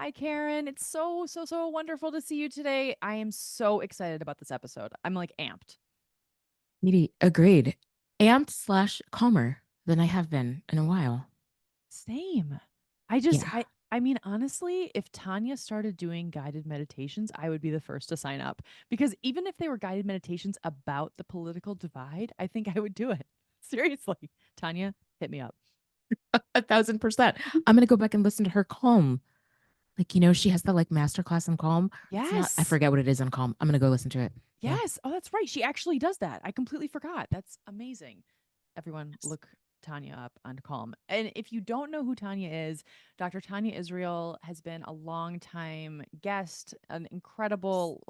Hi, Karen. It's so wonderful to see you today. I am so excited about this episode. I'm like amped. Edie, agreed. Amped slash calmer than I have been in a while. Same. I just, Yeah. I mean, honestly, if Tanya started doing guided meditations, I would be the first to sign up because even if they were guided meditations about the political divide, I think I would do it. Seriously. Tanya, hit me up. 1,000%. I'm gonna go back and listen to her Calm. Like, she has the like masterclass in Calm. It's not, I Yes. forget what it is on Calm. I'm gonna go listen to it. Yeah. Yes. Oh, that's right. She actually does that. I completely forgot. That's amazing. Everyone Yes. look Tanya up on Calm. And if you don't know who Tanya is, Dr. Tanya Israel has been a long time guest, an incredible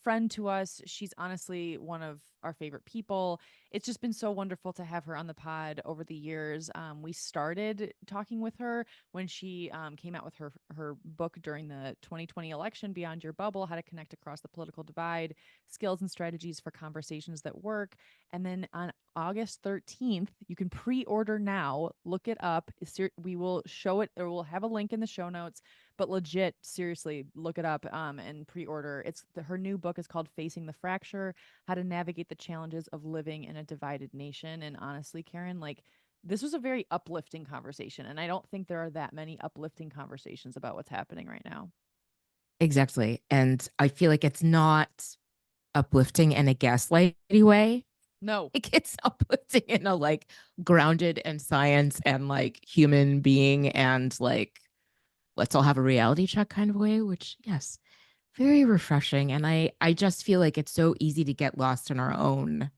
friend to us. She's honestly one of our favorite people. It's just been so wonderful to have her on the pod over the years. We started talking with her when she came out with her book during the 2020 election, Beyond Your Bubble: How to Connect Across the Political Divide, Skills and Strategies for Conversations That Work. And then on August 13th, you can pre-order now. Look it up. We will show it, or we'll have a link in the show notes. But legit, seriously, look it up and pre-order. Her new book is called Facing the Fracture: How to Navigate the Challenges of Living in a Divided Nation. And honestly, Karen, this was a very uplifting conversation, and I don't think there are that many uplifting conversations about what's happening right now. Exactly. And I feel like it's not uplifting in a gaslighty way. No. Like it's uplifting in a like grounded in science and like human being and like let's all have a reality check kind of way, which yes, very refreshing. And I just feel like it's so easy to get lost in our own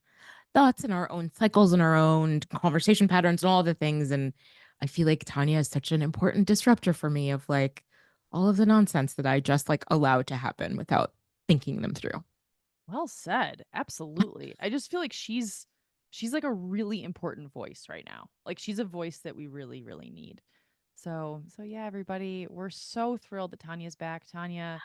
thoughts and our own cycles and our own conversation patterns and all the things. And I feel like Tanya is such an important disruptor for me of like all of the nonsense that I just like allow to happen without thinking them through. Well said. Absolutely. I just feel like she's like a really important voice right now. Like she's a voice that we really need. So yeah, everybody, we're so thrilled that Tanya's back. Tanya,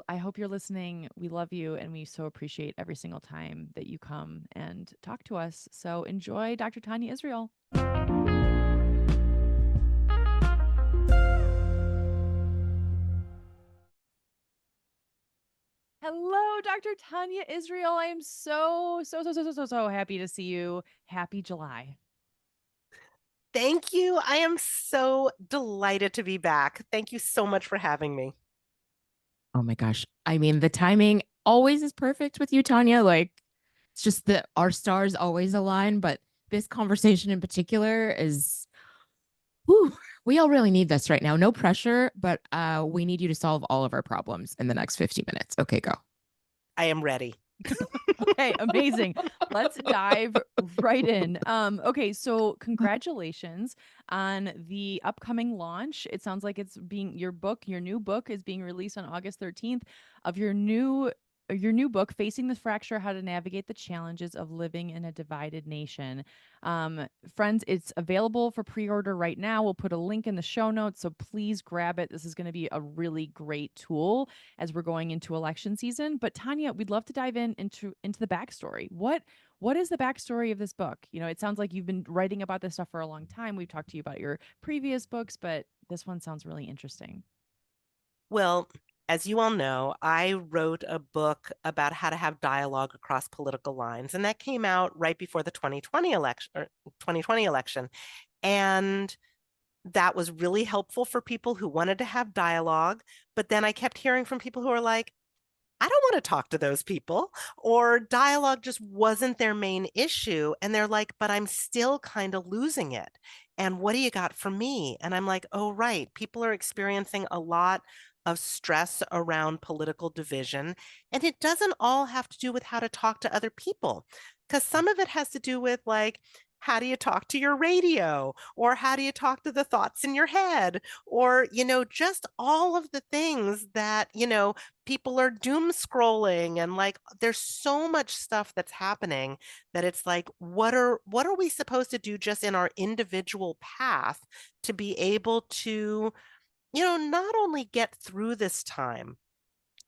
I hope you're listening. We love you and we so appreciate every single time that you come and talk to us. So enjoy Dr. Tanya Israel. Hello, Dr. Tanya Israel. I am so happy to see you. Happy July. Thank you. I am so delighted to be back. Thank you so much for having me. Oh my gosh. I mean, the timing always is perfect with you, Tanya. Like it's just that our stars always align, but this conversation in particular is whew, we all really need this right now. No pressure, but we need you to solve all of our problems in the next 50 minutes. Okay, go. I am ready. Okay, amazing. Let's dive right in. Okay, so congratulations on the upcoming launch. It sounds like it's being your new book is being released on August 13th of your new book, Facing the Fracture: How to Navigate the Challenges of Living in a Divided Nation. Friends, it's available for pre-order right now. We'll put a link in the show notes, so please grab it. This is going to be a really great tool as we're going into election season. But Tanya, we'd love to dive into the backstory. What is the backstory of this book? You know, it sounds like you've been writing about this stuff for a long time. We've talked to you about your previous books, but this one sounds really interesting. Well, as you all know, I wrote a book about how to have dialogue across political lines, and that came out right before the 2020 election or 2020 election. And that was really helpful for people who wanted to have dialogue. But then I kept hearing from people who are like, I don't want to talk to those people, or dialogue just wasn't their main issue. And they're like, but I'm still kind of losing it. And what do you got for me? And I'm like, oh, right. People are experiencing a lot of stress around political division. And it doesn't all have to do with how to talk to other people, because some of it has to do with like, how do you talk to your radio? Or how do you talk to the thoughts in your head? Or, just all of the things that, people are doom scrolling and like there's so much stuff that's happening that it's like what are we supposed to do just in our individual path to be able to not only get through this time,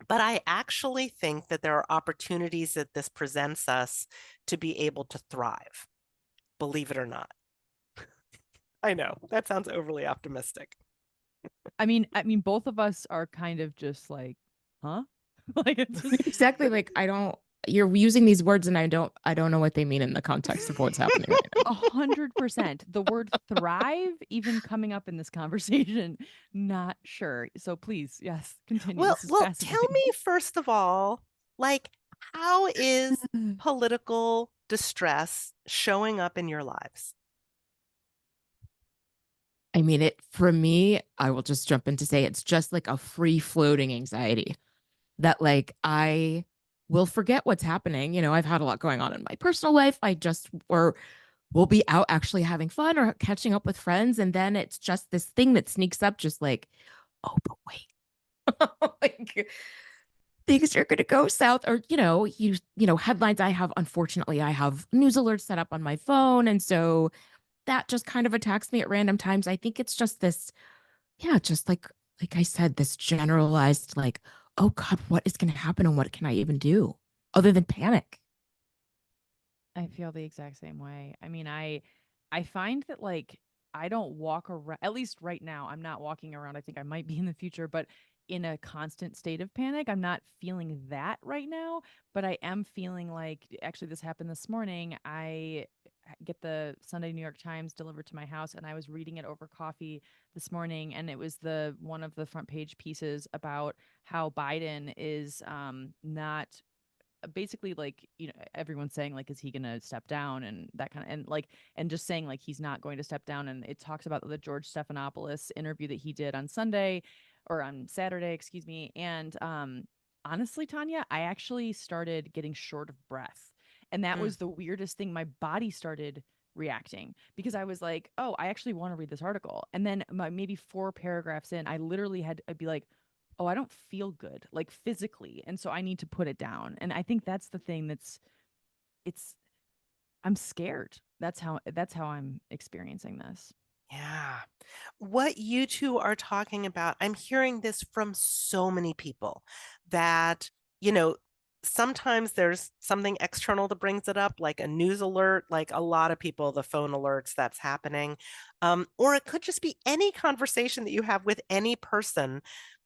but I actually think that there are opportunities that this presents us to be able to thrive, believe it or not. I know that sounds overly optimistic. I mean, both of us are kind of just like, huh? Like it's just Exactly. Like you're using these words and I don't know what they mean in the context of what's happening right now. 100%. The word thrive even coming up in this conversation. Not sure. So please, yes, continue. Well, This is well, tell fascinating. me first of all, like, how is political distress showing up in your lives? I mean, it for me, I will just jump in to say it's just like a free floating anxiety that like I will forget what's happening. I've had a lot going on in my personal life. I just or we'll be out actually having fun or catching up with friends. And then it's just this thing that sneaks up, just like, oh, but wait. Like things are gonna go south. Or, headlines unfortunately, I have news alerts set up on my phone. And so that just kind of attacks me at random times. I think it's just this, yeah, just like I said, this generalized like, oh God, what is gonna happen and what can I even do other than panic? I feel the exact same way. I mean, I find that like I don't walk around, at least right now, I'm not walking around. I think I might be in the future, but in a constant state of panic. I'm not feeling that right now, but I am feeling like actually this happened this morning. I get the Sunday New York Times delivered to my house and I was reading it over coffee this morning and it was the one of the front page pieces about how Biden is not basically like everyone's saying like is he going to step down and that kind of and like and just saying like he's not going to step down and it talks about the George Stephanopoulos interview that he did on Sunday or on Saturday, excuse me. And honestly, Tanya, I actually started getting short of breath. And that Mm. was the weirdest thing. My body started reacting because I was like, "Oh, I actually want to read this article." And then maybe 4 paragraphs in, I literally I'd be like, oh, I don't feel good, like physically. And so I need to put it down. And I think that's the thing it's, I'm scared. That's how I'm experiencing this. Yeah. What you two are talking about, I'm hearing this from so many people that, you know, sometimes there's something external that brings it up, like a news alert, like a lot of people, the phone alerts that's happening. Or it could just be any conversation that you have with any person.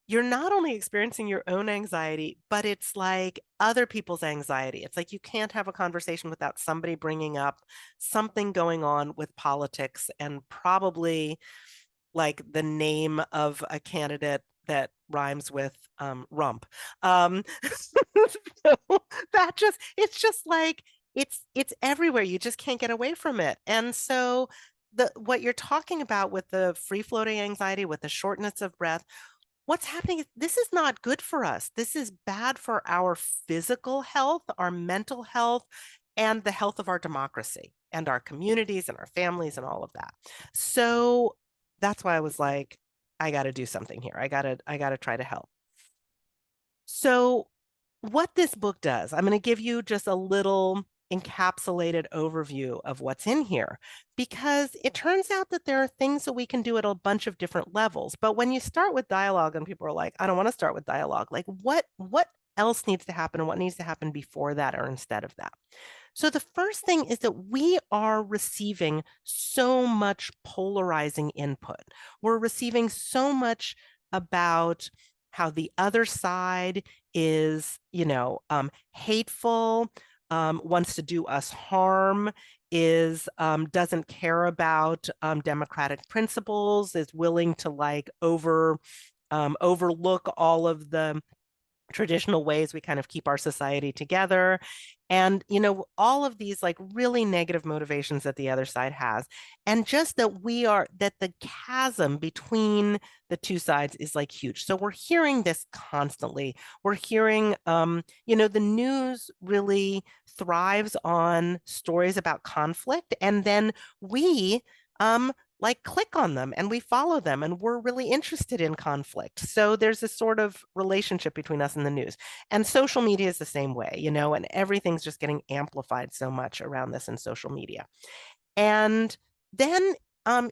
You're not only experiencing your own anxiety, but it's like other people's anxiety. It's like you can't have a conversation without somebody bringing up something going on with politics and probably like the name of a candidate that rhymes with rump. So that just it's just like it's everywhere. You just can't get away from it. And so the what you're talking about with the free floating anxiety, with the shortness of breath, what's happening is this is not good for us. This is bad for our physical health, our mental health, and the health of our democracy and our communities and our families and all of that. So that's why I was like, I got to do something here. I got to try to help. So what this book does, I'm going to give you just a little encapsulated overview of what's in here because it turns out that there are things that we can do at a bunch of different levels. But when you start with dialogue and people are like, I don't want to start with dialogue, like what else needs to happen and what needs to happen before that or instead of that? So the first thing is that we are receiving so much polarizing input. We're receiving so much about how the other side is, hateful, wants to do us harm, is doesn't care about democratic principles, is willing to like overlook all of the traditional ways we kind of keep our society together. And, all of these like really negative motivations that the other side has. And just that the chasm between the two sides is like huge. So we're hearing this constantly. We're hearing, the news really thrives on stories about conflict. And then we, like click on them and we follow them and we're really interested in conflict. So there's this sort of relationship between us and the news. And social media is the same way, and everything's just getting amplified so much around this in social media. And then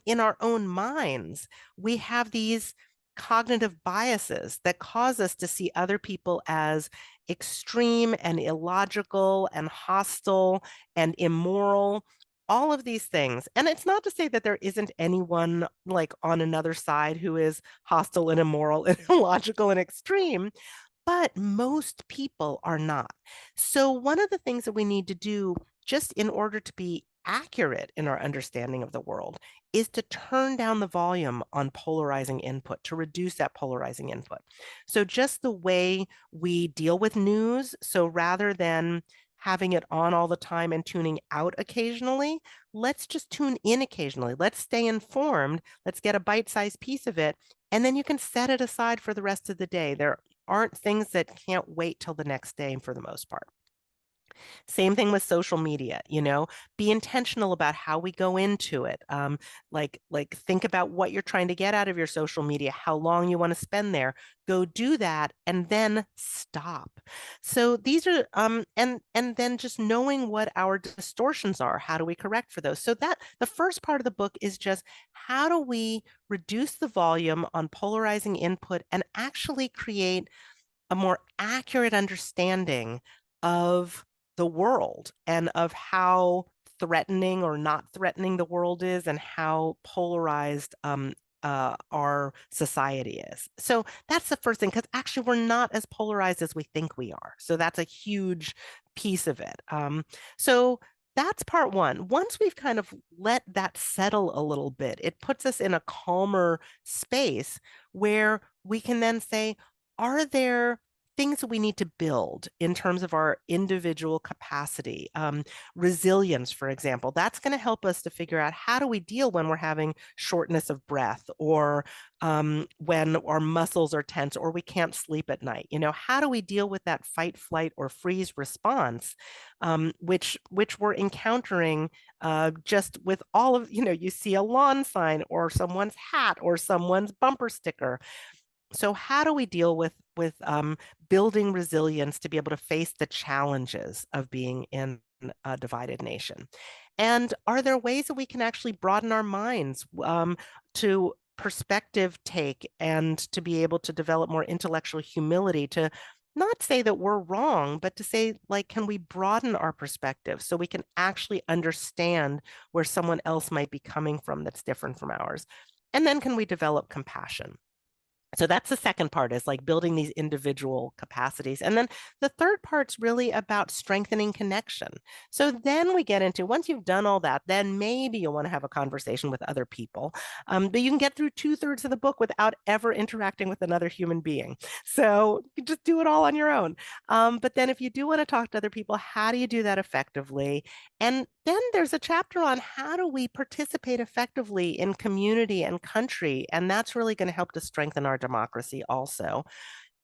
in our own minds, we have these cognitive biases that cause us to see other people as extreme and illogical and hostile and immoral all of these things. And it's not to say that there isn't anyone like on another side who is hostile and immoral and illogical and extreme, but most people are not. So one of the things that we need to do just in order to be accurate in our understanding of the world is to turn down the volume on polarizing input, to reduce that polarizing input. So just the way we deal with news, so rather than having it on all the time and tuning out occasionally, let's just tune in occasionally. Let's stay informed. Let's get a bite-sized piece of it, and then you can set it aside for the rest of the day. There aren't things that can't wait till the next day for the most part. Same thing with social media, be intentional about how we go into it. Like think about what you're trying to get out of your social media, how long you want to spend there. Go do that and then stop. So these are and then just knowing what our distortions are, how do we correct for those? So that the first part of the book is just how do we reduce the volume on polarizing input and actually create a more accurate understanding of the world and of how threatening or not threatening the world is and how polarized our society is. So that's the first thing, because actually we're not as polarized as we think we are. So that's a huge piece of it. So that's part one. Once we've kind of let that settle a little bit, it puts us in a calmer space where we can then say, are there things that we need to build in terms of our individual capacity? Resilience, for example, that's going to help us to figure out how do we deal when we're having shortness of breath, or when our muscles are tense or we can't sleep at night. How do we deal with that fight, flight, or freeze response, which we're encountering just with all of, you see a lawn sign or someone's hat or someone's bumper sticker. So how do we deal with building resilience to be able to face the challenges of being in a divided nation? And are there ways that we can actually broaden our minds to perspective take and to be able to develop more intellectual humility, to not say that we're wrong, but to say, like, can we broaden our perspective so we can actually understand where someone else might be coming from that's different from ours? And then can we develop compassion? So that's the second part, is like building these individual capacities. And then the third part's really about strengthening connection. So then we get into, once you've done all that, then maybe you'll want to have a conversation with other people. But you can get through 2/3 of the book without ever interacting with another human being. So you just do it all on your own. But then if you do want to talk to other people, how do you do that effectively? And then there's a chapter on how do we participate effectively in community and country, and that's really going to help to strengthen our democracy also.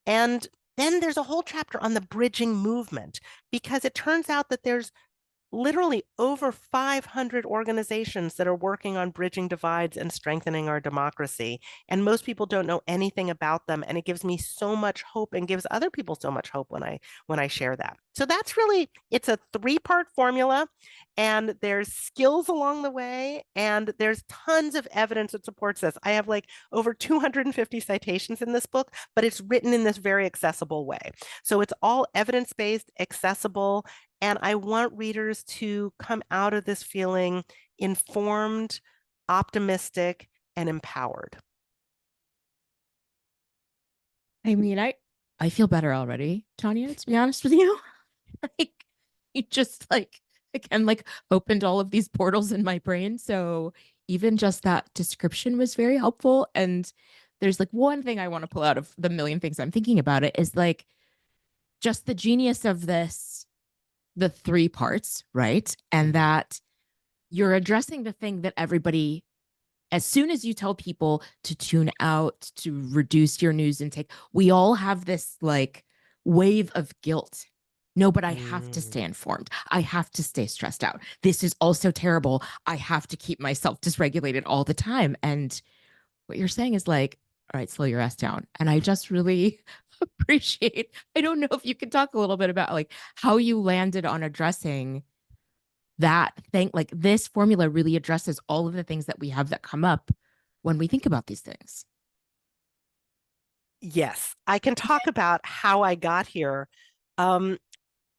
And then there's a whole chapter on the bridging movement, because it turns out that there's literally over 500 organizations that are working on bridging divides and strengthening our democracy. And most people don't know anything about them. And it gives me so much hope and gives other people so much hope when I share that. So that's really, it's a 3-part formula, and there's skills along the way, and there's tons of evidence that supports this. I have like over 250 citations in this book, but it's written in this very accessible way. So it's all evidence-based, accessible, and I want readers to come out of this feeling informed, optimistic, and empowered. I mean, I feel better already, Tania, to be honest with you. Like, you just like, again, like opened all of these portals in my brain. So even just that description was very helpful. And there's like one thing I want to pull out of the million things I'm thinking about it is like just the genius of this, the 3 parts, right? And that you're addressing the thing that everybody, as soon as you tell people to tune out, to reduce your news intake, we all have this like wave of guilt. No, but I have to stay informed. I have to stay stressed out. This is also terrible. I have to keep myself dysregulated all the time. And what you're saying is like, all right, slow your ass down. And I just really appreciate, I don't know if you could talk a little bit about like how you landed on addressing that thing. Like this formula really addresses all of the things that we have that come up when we think about these things. Yes, I can talk about how I got here.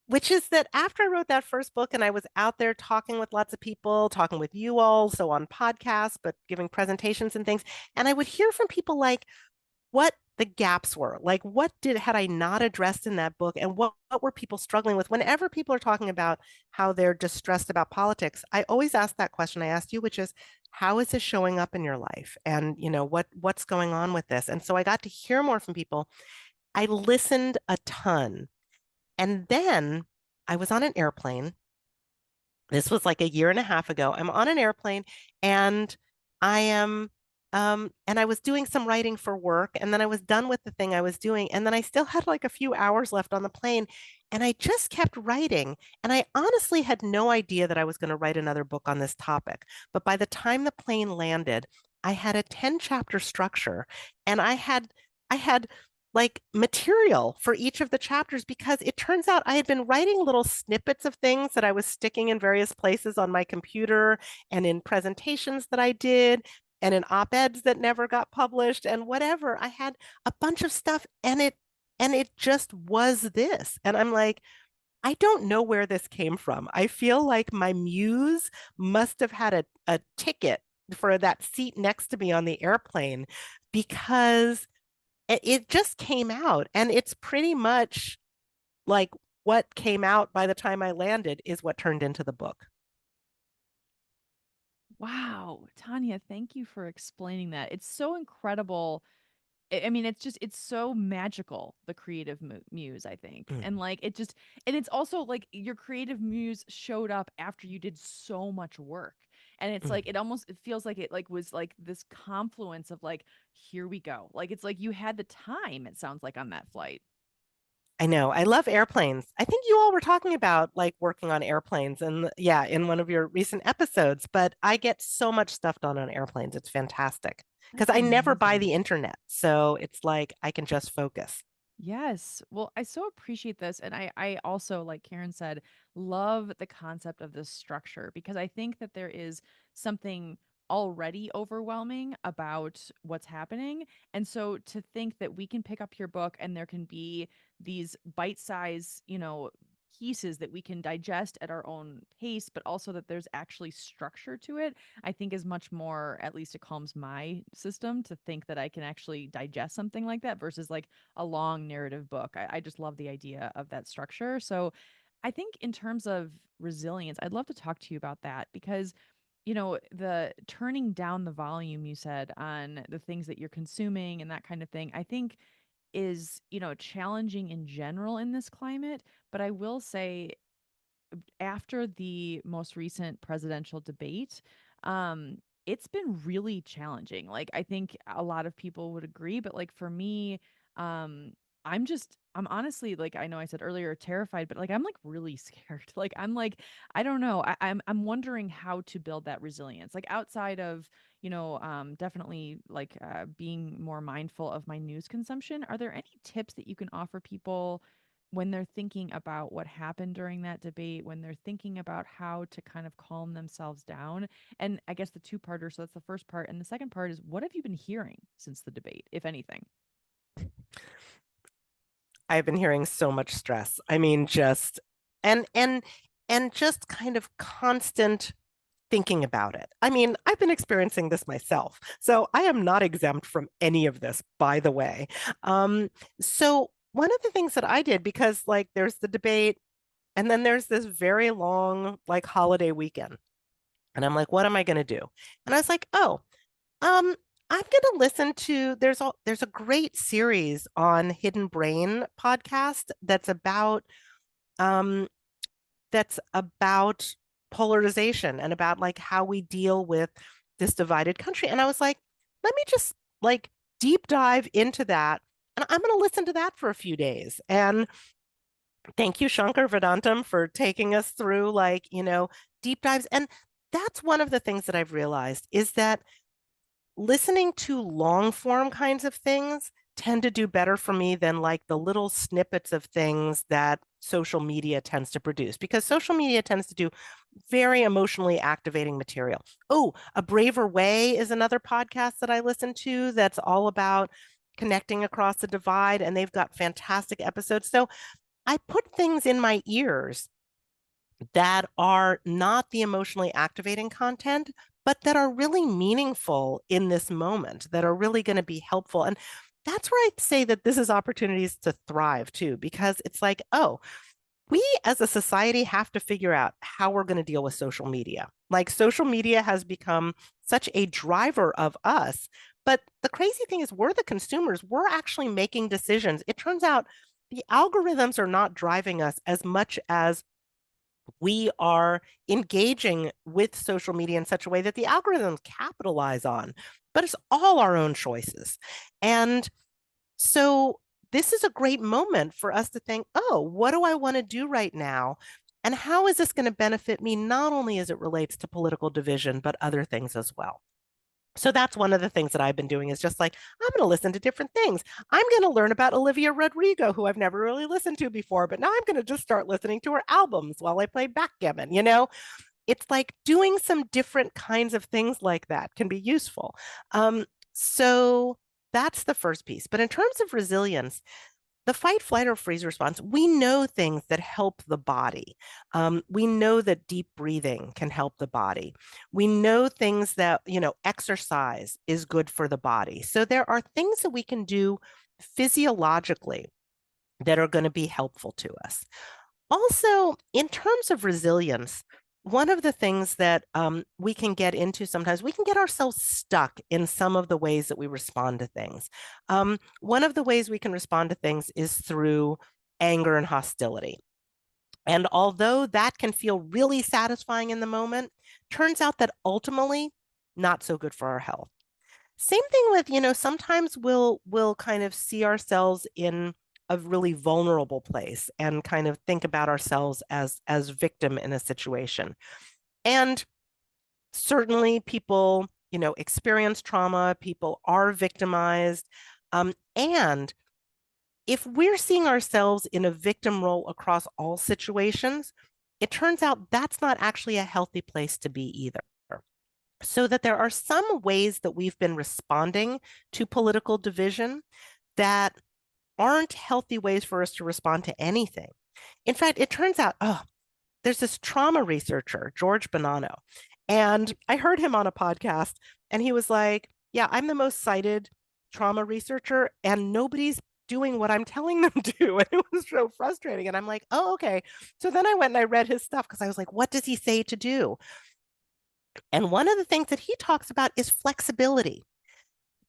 which is that after I wrote that first book and I was out there talking with lots of people, talking with you all, so on podcasts, but giving presentations and things, and I would hear from people like what the gaps were, like what had I not addressed in that book, and what were people struggling with? Whenever people are talking about how they're distressed about politics, I always ask that question I asked you, which is, how is this showing up in your life? And what's going on with this? And so I got to hear more from people. I listened a ton. And then I was on an airplane. This was like a year and a half ago. I'm on an airplane and I am and I was doing some writing for work and then I was done with the thing I was doing and then I still had like a few hours left on the plane and I just kept writing and I honestly had no idea that I was going to write another book on this topic. But by the time the plane landed, I had a 10 chapter structure and I had like material for each of the chapters because it turns out I had been writing little snippets of things that I was sticking in various places on my computer and in presentations that I did and in op-eds that never got published and whatever. I had a bunch of stuff and it just was this. And I'm like, I don't know where this came from. I feel like my muse must have had a ticket for that seat next to me on the airplane because it just came out and it's pretty much like what came out by the time I landed is what turned into the book. Wow, Tanya, thank you for explaining that. It's so incredible. I mean, it's so magical, the creative muse, I think. Mm, And like and it's also like your creative muse showed up after you did so much work. And it's mm. like it feels like it like was like this confluence of like, here we go. Like it's like you had the time, it sounds like, on that flight. I know. I love airplanes. I think you all were talking about like working on airplanes and yeah, in one of your recent episodes, but I get so much stuff done on airplanes. It's fantastic because That's I never buy amazing. the internet. So it's like I can just focus. Yes. Well, I so appreciate this. And I also, like Karen said, love the concept of this structure because I think that there is something already overwhelming about what's happening. And so to think that we can pick up your book and there can be these bite-size, pieces that we can digest at our own pace, but also that there's actually structure to it, I think is much more, at least it calms my system to think that I can actually digest something like that versus like a long narrative book. I just love the idea of that structure. So I think in terms of resilience, I'd love to talk to you about that because the turning down the volume you said on the things that you're consuming and that kind of thing, I think is, challenging in general in this climate. But I will say after the most recent presidential debate, um, it's been really challenging. Like I think a lot of people would agree, but like for me, um, I'm honestly like I know I said earlier terrified, but like I'm like really scared. Like I'm like I don't know. I'm wondering how to build that resilience. Like outside of definitely like being more mindful of my news consumption. Are there any tips that you can offer people when they're thinking about what happened during that debate, when they're thinking about how to kind of calm themselves down? And I guess the two-parter, so that's the first part. And the second part is what have you been hearing since the debate, if anything? I've been hearing so much stress. I mean, just and just kind of constant thinking about it. I mean, I've been experiencing this myself. So I am not exempt from any of this, by the way. So one of the things that I did, because like there's the debate and then there's this very long like holiday weekend. And I'm like, what am I going to do? And I was like, oh, I'm going to listen to there's a great series on Hidden Brain podcast um that's about polarization and about like how we deal with this divided country. And I was like, let me just like deep dive into that. And I'm going to listen to that for a few days. And thank you, Shankar Vedantam, for taking us through like, deep dives. And that's one of the things that I've realized is that listening to long form kinds of things tend to do better for me than like the little snippets of things that social media tends to produce because social media tends to do very emotionally activating material. Oh, A Braver Way is another podcast that I listen to that's all about connecting across the divide and they've got fantastic episodes. So I put things in my ears that are not the emotionally activating content, but that are really meaningful in this moment, that are really going to be helpful. And that's where I'd say that this is opportunities to thrive too, because it's like, oh, we as a society have to figure out how we're going to deal with social media. Like social media has become such a driver of us. But the crazy thing is, we're the consumers, we're actually making decisions. It turns out the algorithms are not driving us as much as we are engaging with social media in such a way that the algorithms capitalize on, but it's all our own choices. And so this is a great moment for us to think, oh, what do I want to do right now? And how is this going to benefit me, not only as it relates to political division, but other things as well? So that's one of the things that I've been doing is just like, I'm going to listen to different things. I'm going to learn about Olivia Rodrigo, who I've never really listened to before, but now I'm going to just start listening to her albums while I play backgammon. It's like doing some different kinds of things like that can be useful. So that's the first piece. But in terms of resilience, the fight, flight, or freeze response, we know things that help the body. We know that deep breathing can help the body. We know things that, exercise is good for the body. So there are things that we can do physiologically that are going to be helpful to us. Also, in terms of resilience, one of the things that we can get into sometimes, we can get ourselves stuck in some of the ways that we respond to things. One of the ways we can respond to things is through anger and hostility. And although that can feel really satisfying in the moment, turns out that ultimately not so good for our health. Same thing with, sometimes we'll kind of see ourselves in a really vulnerable place and kind of think about ourselves as victim in a situation. And certainly people, experience trauma, people are victimized. And if we're seeing ourselves in a victim role across all situations, it turns out that's not actually a healthy place to be either. So that there are some ways that we've been responding to political division that aren't healthy ways for us to respond to anything. In fact, it turns out, there's this trauma researcher, George Bonanno, and I heard him on a podcast, and he was like, yeah, I'm the most cited trauma researcher, and nobody's doing what I'm telling them to. And it was so frustrating. And I'm like, oh, okay. So then I went and I read his stuff because I was like, what does he say to do? And one of the things that he talks about is flexibility,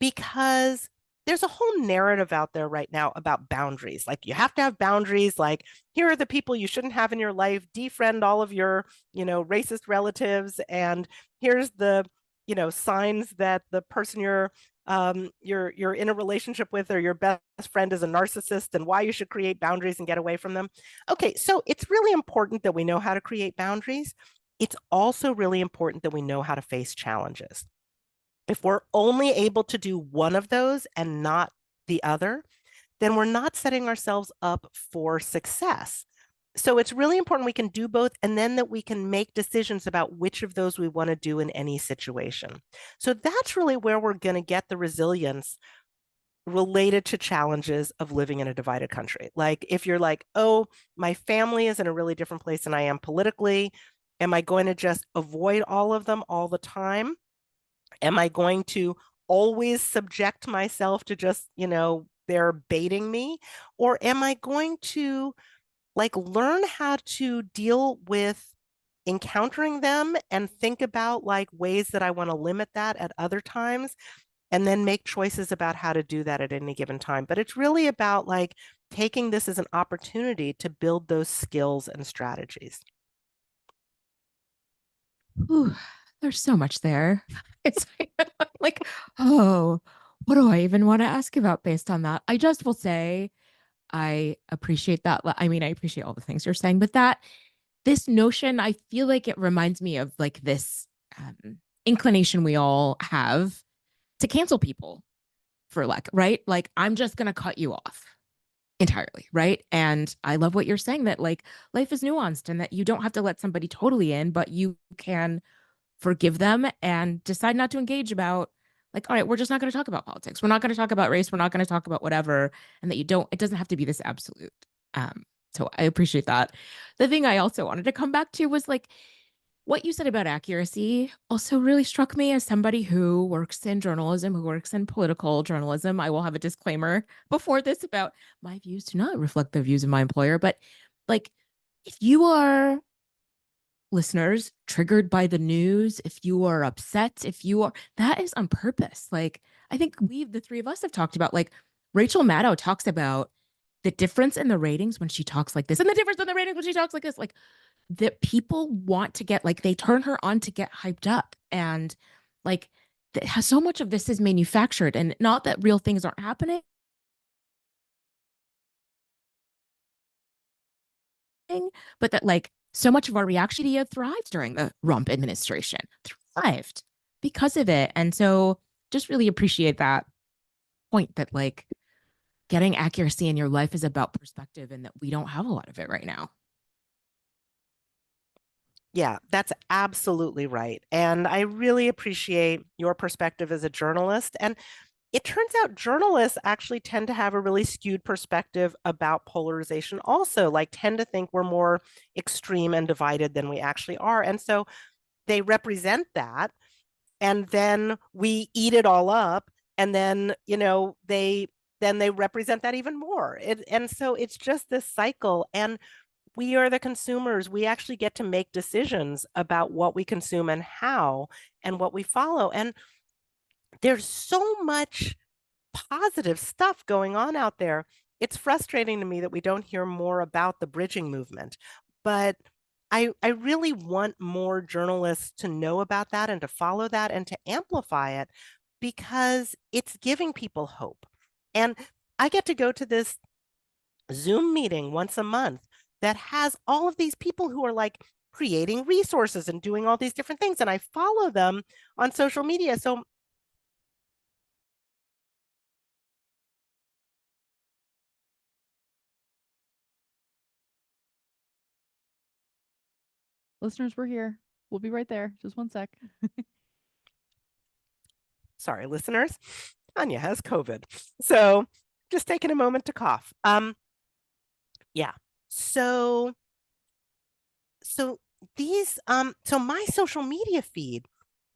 because there's a whole narrative out there right now about boundaries. Like you have to have boundaries. Like here are the people you shouldn't have in your life. Defriend all of your, racist relatives. And here's the, signs that the person you're in a relationship with or your best friend is a narcissist, and why you should create boundaries and get away from them. Okay, so it's really important that we know how to create boundaries. It's also really important that we know how to face challenges. If we're only able to do one of those and not the other, then we're not setting ourselves up for success. So it's really important we can do both, and then that we can make decisions about which of those we want to do in any situation. So that's really where we're going to get the resilience related to challenges of living in a divided country. Like if you're like, oh, my family is in a really different place than I am politically, am I going to just avoid all of them all the time? Am I going to always subject myself to just, they're baiting me? Or am I going to learn how to deal with encountering them and think about ways that I want to limit that at other times, and then make choices about how to do that at any given time? But it's really about taking this as an opportunity to build those skills and strategies. Ooh, there's so much there. It's like, oh, what do I even want to ask about based on that? I just will say I appreciate that. I mean, I appreciate all the things you're saying, but this notion, I feel like it reminds me of this inclination we all have to cancel people for right? I'm just going to cut you off entirely, right? And I love what you're saying, that life is nuanced and that you don't have to let somebody totally in, but you can forgive them and decide not to engage about all right, we're just not going to talk about politics. We're not going to talk about race. We're not going to talk about whatever. And that it doesn't have to be this absolute So I appreciate that. The thing I also wanted to come back to was like what you said about accuracy also really struck me as somebody who works in journalism, who works in political journalism. I will have a disclaimer before this about my views do not reflect the views of my employer. But like, if you are listeners triggered by the news, if you are upset, if you are, that is on purpose. Like, I think the three of us have talked about, like, Rachel Maddow talks about the difference in the ratings when she talks like this and the difference in the ratings when she talks like this. Like, that people want to get, like, they turn her on to get hyped up. And like, so much of this is manufactured, and not that real things aren't happening, but that like so much of our reaction media thrived during the Rump administration, thrived because of it. And so just really appreciate that point that like getting accuracy in your life is about perspective and that we don't have a lot of it right now. Yeah, that's absolutely right. And I really appreciate your perspective as a journalist. And it turns out journalists actually tend to have a really skewed perspective about polarization also, like tend to think we're more extreme and divided than we actually are. And so they represent that, and then we eat it all up, and then, they represent that even more. And so it's just this cycle. And we are the consumers. We actually get to make decisions about what we consume and how and what we follow. And there's so much positive stuff going on out there. It's frustrating to me that we don't hear more about the bridging movement, but I really want more journalists to know about that and to follow that and to amplify it, because it's giving people hope. And I get to go to this Zoom meeting once a month that has all of these people who are like creating resources and doing all these different things. And I follow them on social media. So Listeners, we're here. We'll be right there. Just one sec. sorry, listeners, Tania has COVID. So just taking a moment to cough. Yeah. So so my social media feed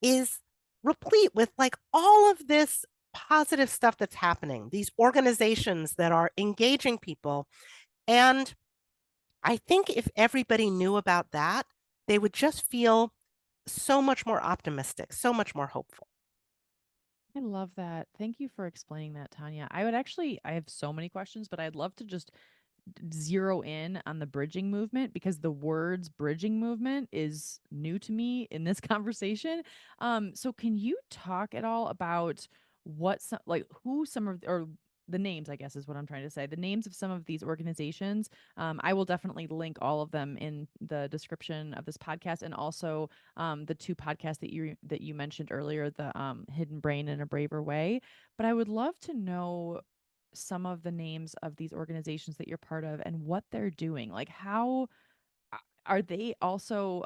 is replete with like all of this positive stuff that's happening, these organizations that are engaging people. And I think if everybody knew about that, they would just feel so much more optimistic, so much more hopeful. I love that. Thank you for explaining that, Tanya. I have so many questions, but I'd love to just zero in on the bridging movement, because the words bridging movement is new to me in this conversation. So can you talk at all about what some, like who some of, or the names, I guess is what I'm trying to say, the names of some of these organizations? I will definitely link all of them in the description of this podcast, and also the two podcasts that you mentioned earlier, the Hidden Brain in a Braver Way. But I would love to know some of the names of these organizations that you're part of and what they're doing. Like, how are they also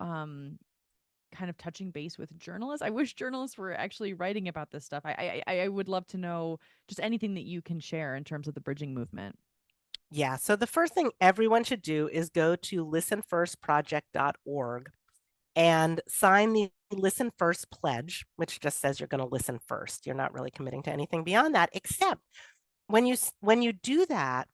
kind of touching base with journalists? I wish journalists were actually writing about this stuff. I would love to know just anything that you can share in terms of the bridging movement. Yeah. So the first thing everyone should do is go to listenfirstproject.org and sign the Listen First pledge, which just says you're going to listen first. You're not really committing to anything beyond that, except when you do that,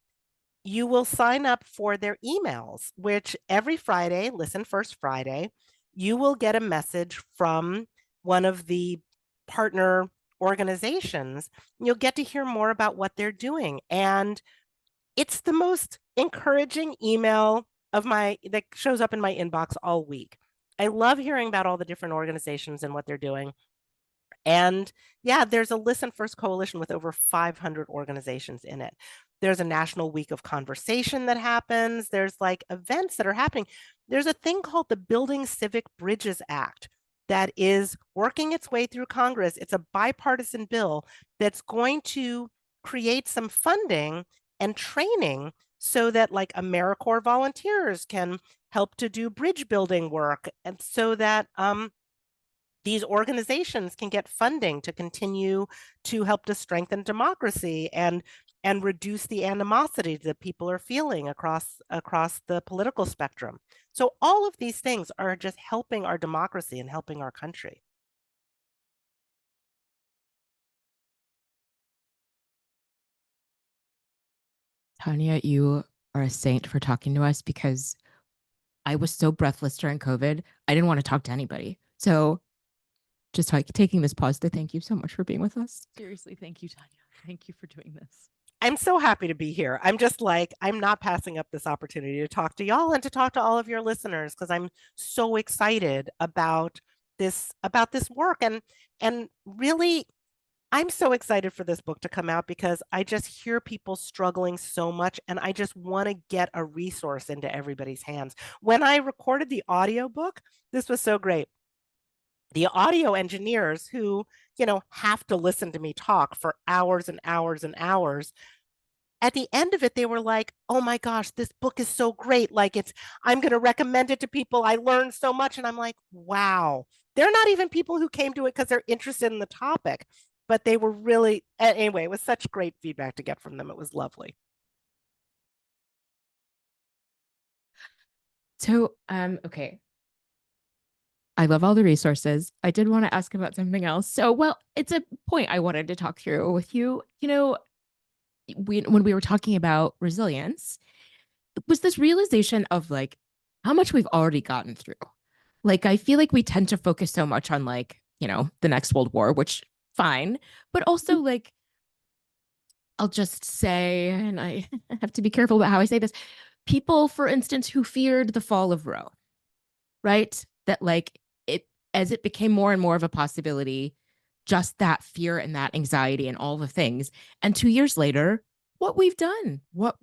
you will sign up for their emails, which every Friday, Listen First Friday, you will get a message from one of the partner organizations. You'll get to hear more about what they're doing. And it's the most encouraging email that shows up in my inbox all week. I love hearing about all the different organizations and what they're doing. And yeah, there's a Listen First coalition with over 500 organizations in it. There's a National Week of Conversation that happens. There's like events that are happening. There's a thing called the Building Civic Bridges Act that is working its way through Congress. It's a bipartisan bill that's going to create some funding and training so that like AmeriCorps volunteers can help to do bridge building work, and so that these organizations can get funding to continue to help to strengthen democracy. And and reduce the animosity that people are feeling across the political spectrum. So all of these things are just helping our democracy and helping our country. Tania, you are a saint for talking to us because I was so breathless during COVID. I didn't want to talk to anybody. So just like taking this pause to thank you so much for being with us. Seriously, thank you, Tanya. Thank you for doing this. I'm so happy to be here. I'm just like, I'm not passing up this opportunity to talk to y'all and to talk to all of your listeners because I'm so excited about this work. And really, I'm so excited for this book to come out because I just hear people struggling so much and I just want to get a resource into everybody's hands. When I recorded the audiobook, this was so great. The audio engineers who, have to listen to me talk for hours and hours and hours, at the end of it, they were like, "Oh my gosh, this book is so great. Like I'm going to recommend it to people. I learned so much." And I'm like, wow, they're not even people who came to it because they're interested in the topic, but they were really, anyway, it was such great feedback to get from them. It was lovely. So, okay. I love all the resources. I did want to ask about something else. So, well, it's a point I wanted to talk through with you. When we were talking about resilience, it was this realization of like how much we've already gotten through. Like, I feel like we tend to focus so much on like, the next World War, which fine, but also like, I'll just say, and I have to be careful about how I say this, people, for instance, who feared the fall of Rome, right? That like as it became more and more of a possibility, just that fear and that anxiety and all the things. And 2 years later, what we've done, what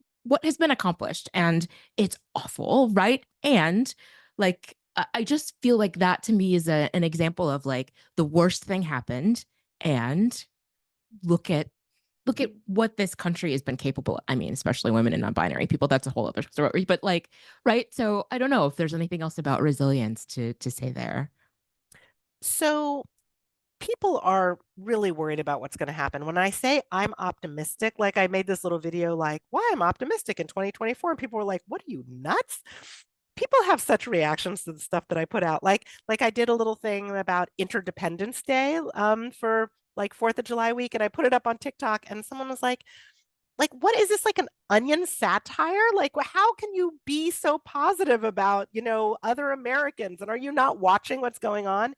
has been accomplished. And it's awful, right? And like I just feel like that to me is an example of like the worst thing happened. And look at what this country has been capable of. I mean, especially women and non-binary people, that's a whole other story. But like, right? So I don't know if there's anything else about resilience to say there. So people are really worried about what's going to happen. When I say I'm optimistic, like I made this little video like why I'm optimistic in 2024 and people were like, "What are you nuts?" People have such reactions to the stuff that I put out. Like I did a little thing about Interdependence Day for like 4th of July week and I put it up on TikTok and someone was like what is this, like an onion satire? Like how can you be so positive about, other Americans, and are you not watching what's going on?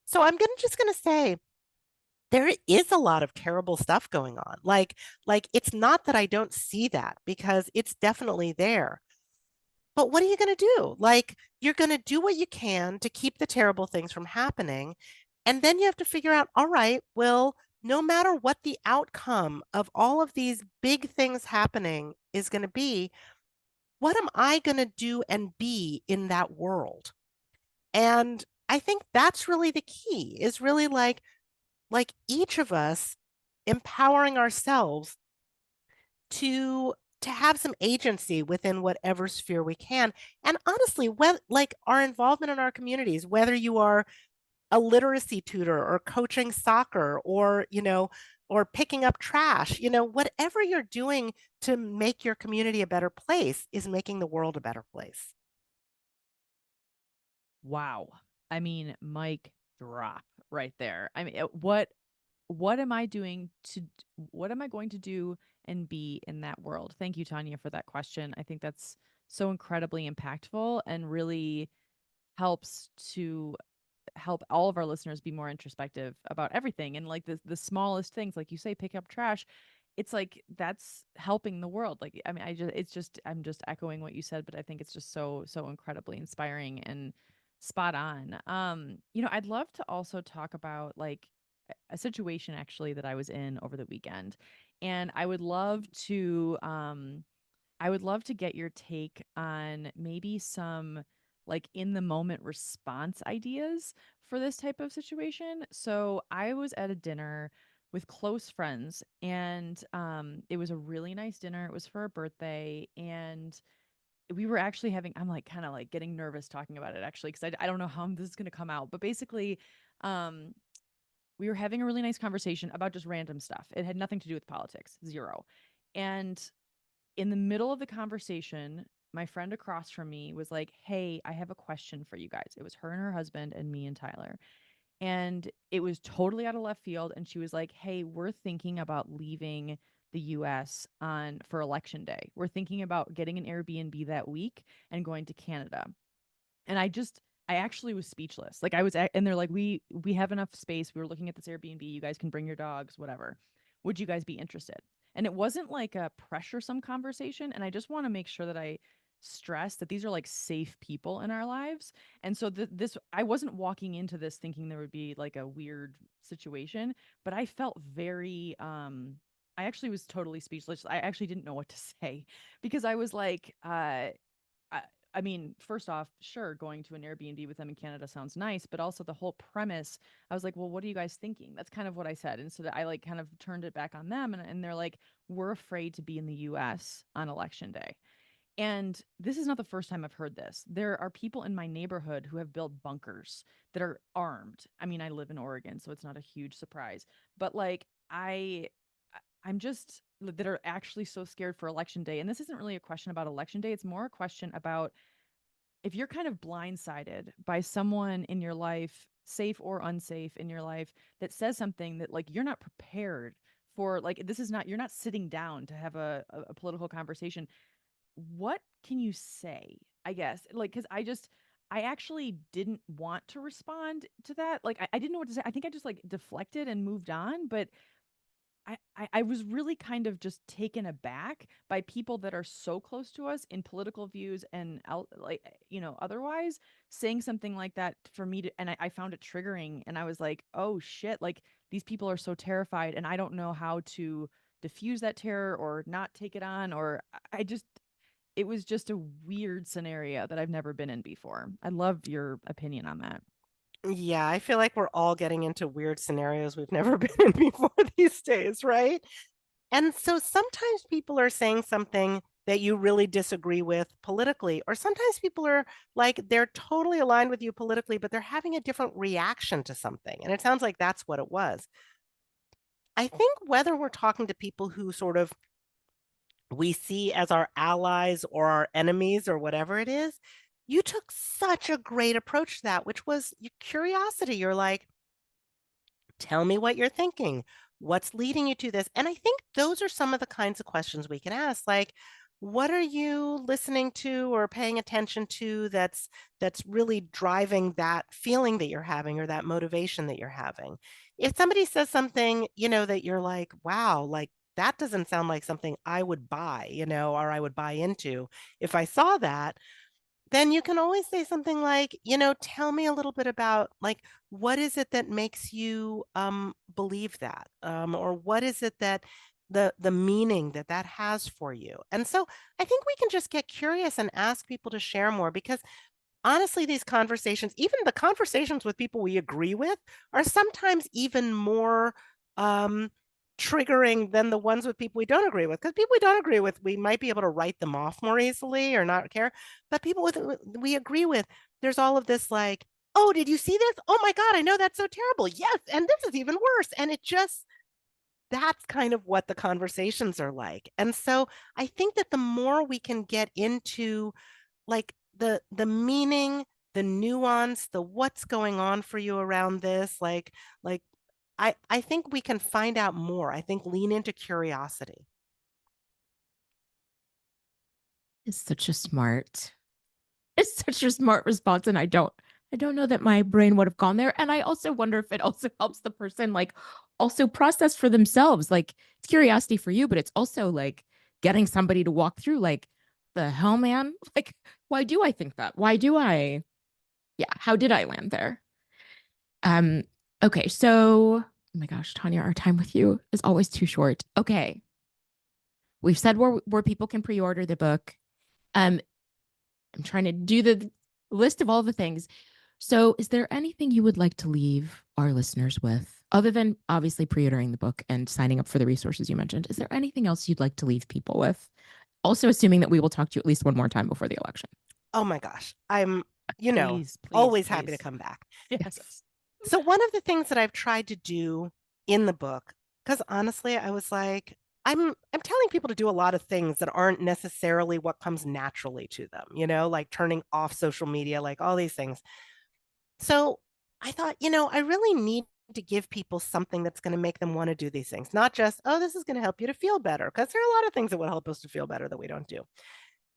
So I'm just going to say there is a lot of terrible stuff going on. Like it's not that I don't see that because it's definitely there. But what are you going to do? Like you're going to do what you can to keep the terrible things from happening. And then you have to figure out, all right, well, no matter what the outcome of all of these big things happening is going to be, what am I going to do and be in that world? And I think that's really the key, is really like each of us empowering ourselves to have some agency within whatever sphere we can. And honestly, like our involvement in our communities, whether you are a literacy tutor or coaching soccer or, or picking up trash, whatever you're doing to make your community a better place is making the world a better place. Wow. I mean, mic drop right there. I mean, what am I doing to what am I going to do and be in that world? Thank you, Tanya, for that question. I think that's so incredibly impactful and really helps to help all of our listeners be more introspective about everything, and like the smallest things, like you say, pick up trash. It's like that's helping the world. Like I mean, I'm just echoing what you said, but I think it's just so incredibly inspiring and spot on. I'd love to also talk about like a situation actually that I was in over the weekend, and I would love to get your take on maybe some like in the moment response ideas for this type of situation. So I was at a dinner with close friends, and it was a really nice dinner. It was for a birthday, and we were actually having, I'm like kind of like getting nervous talking about it actually because I don't know how this is going to come out, but basically um we were having a really nice conversation about just random stuff. It had nothing to do with politics, zero. And in the middle of the conversation, my friend across from me was like, "Hey, I have a question for you guys." It was her and her husband and me and Tyler. And it was totally out of left field. And she was like, "Hey, we're thinking about leaving the US on for election day. We're thinking about getting an Airbnb that week and going to Canada." And I actually was speechless. Like and they're like, we have enough space. We were looking at this Airbnb. You guys can bring your dogs, whatever. Would you guys be interested? And it wasn't like a pressuresome conversation. And I just want to make sure that I stress that these are like safe people in our lives. And so this, I wasn't walking into this thinking there would be like a weird situation, but I felt very, I actually was totally speechless. I actually didn't know what to say because I was like, I, I mean, first off, sure, going to an Airbnb with them in Canada sounds nice, but also the whole premise, I was like, well, what are you guys thinking? That's kind of what I said. And so that I like kind of turned it back on them and they're like, we're afraid to be in the US on election day. And this is not the first time I've heard this. There are people in my neighborhood who have built bunkers that are armed. I mean, I live in Oregon, so it's not a huge surprise. But like I'm just that are actually so scared for election day. And this isn't really a question about election day. It's more a question about if you're kind of blindsided by someone in your life, safe or unsafe in your life, that says something that like you're not prepared for, like this is not, you're not sitting down to have a political conversation. What can you say? I guess like because I actually didn't want to respond to that. Like I didn't know what to say. I think I just like deflected and moved on. But I was really kind of just taken aback by people that are so close to us in political views and out like otherwise saying something like that for me to, and I found it triggering and I was like, oh shit, like these people are so terrified and I don't know how to diffuse that terror or not take it on or I just it was just a weird scenario that I've never been in before. I love your opinion on that. Yeah, I feel like we're all getting into weird scenarios we've never been in before these days, right? And so sometimes people are saying something that you really disagree with politically, or sometimes people are like they're totally aligned with you politically, but they're having a different reaction to something. And it sounds like that's what it was. I think whether we're talking to people who sort of we see as our allies or our enemies or whatever it is, you took such a great approach to that, which was your curiosity. You're like, tell me what you're thinking. What's leading you to this? And I think those are some of the kinds of questions we can ask, like, what are you listening to or paying attention to that's really driving that feeling that you're having or that motivation that you're having? If somebody says something, that you're like, wow, like that doesn't sound like something I would buy, or I would buy into if I saw that, then you can always say something like, tell me a little bit about like what is it that makes you believe that? Or what is it that the meaning that that has for you? And so I think we can just get curious and ask people to share more because honestly, these conversations, even the conversations with people we agree with, are sometimes even more um, triggering than the ones with people we don't agree with. Because people we don't agree with, we might be able to write them off more easily or not care. But people with we agree with, there's all of this like, oh, did you see this? Oh my God, I know that's so terrible. Yes, and this is even worse. And it just that's kind of what the conversations are like. And so I think that the more we can get into like the meaning, the nuance, the what's going on for you around this, like I think we can find out more. I think lean into curiosity. It's such a smart, it's such a smart response. And I don't know that my brain would have gone there. And I also wonder if it also helps the person like also process for themselves. Like it's curiosity for you, but it's also like getting somebody to walk through like the hell, man. Like, why do I think that? Why do I? Yeah, how did I land there? Um, okay, so oh my gosh, Tanya, our time with you is always too short. Okay. We've said where people can pre-order the book. Um, I'm trying to do the list of all the things. So, is there anything you would like to leave our listeners with, other than obviously pre-ordering the book and signing up for the resources you mentioned? Is there anything else you'd like to leave people with? Also, assuming that we will talk to you at least one more time before the election. Oh my gosh. I'm, Please, please, always happy to please. come back. Yes. So one of the things that I've tried to do in the book, because honestly, I was like, I'm telling people to do a lot of things that aren't necessarily what comes naturally to them, like turning off social media, like all these things. So I thought, I really need to give people something that's going to make them want to do these things, not just, oh, this is going to help you to feel better, because there are a lot of things that would help us to feel better that we don't do.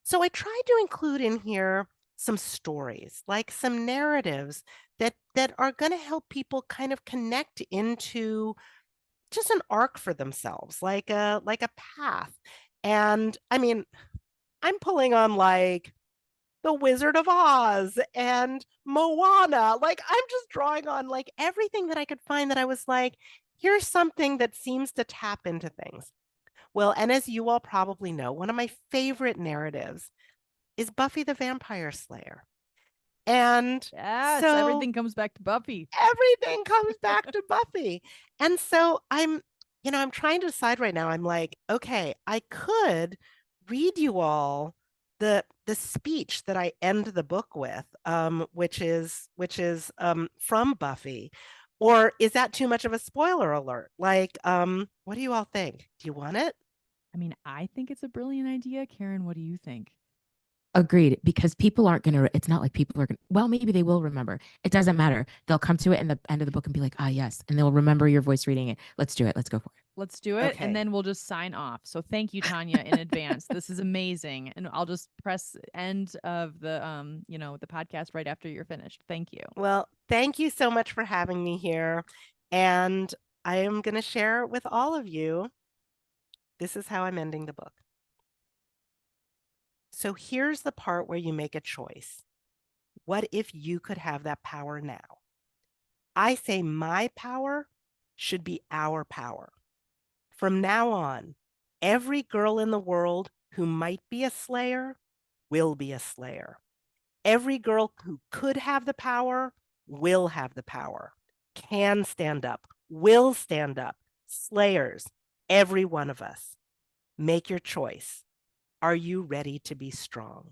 So I tried to include in here some stories, like some narratives that are going to help people kind of connect into just an arc for themselves, like a path. And I mean, I'm pulling on like The Wizard of Oz and Moana. Like I'm just drawing on like everything that I could find that I was like, here's something that seems to tap into things. Well, and as you all probably know, one of my favorite narratives is Buffy the Vampire Slayer. And Yes, so everything comes back to Buffy. everything comes back to Buffy. And so I'm trying to decide right now. I'm like, okay, I could read you all the speech that I end the book with, which is from Buffy. Or is that too much of a spoiler alert? Like, what do you all think? Do you want it? I mean, I think it's a brilliant idea. Karen, what do you think? Agreed, because people aren't gonna. It's not like people are gonna. Well, maybe they will remember. It doesn't matter. They'll come to it in the end of the book and be like, "Ah, yes," and they'll remember your voice reading it. Let's do it. Let's go for it. Let's do it, and Okay. then we'll just sign off. So thank you, Tanya, in advance. This is amazing, and I'll just press end of the podcast right after you're finished. Thank you. Well, thank you so much for having me here. And I am going to share with all of you. This is how I'm ending the book. So here's the part where you make a choice. What if you could have that power now? I say my power should be our power. From now on, every girl in the world who might be a slayer will be a slayer. Every girl who could have the power will have the power, can stand up, will stand up. Slayers, every one of us. Make your choice. Are you ready to be strong?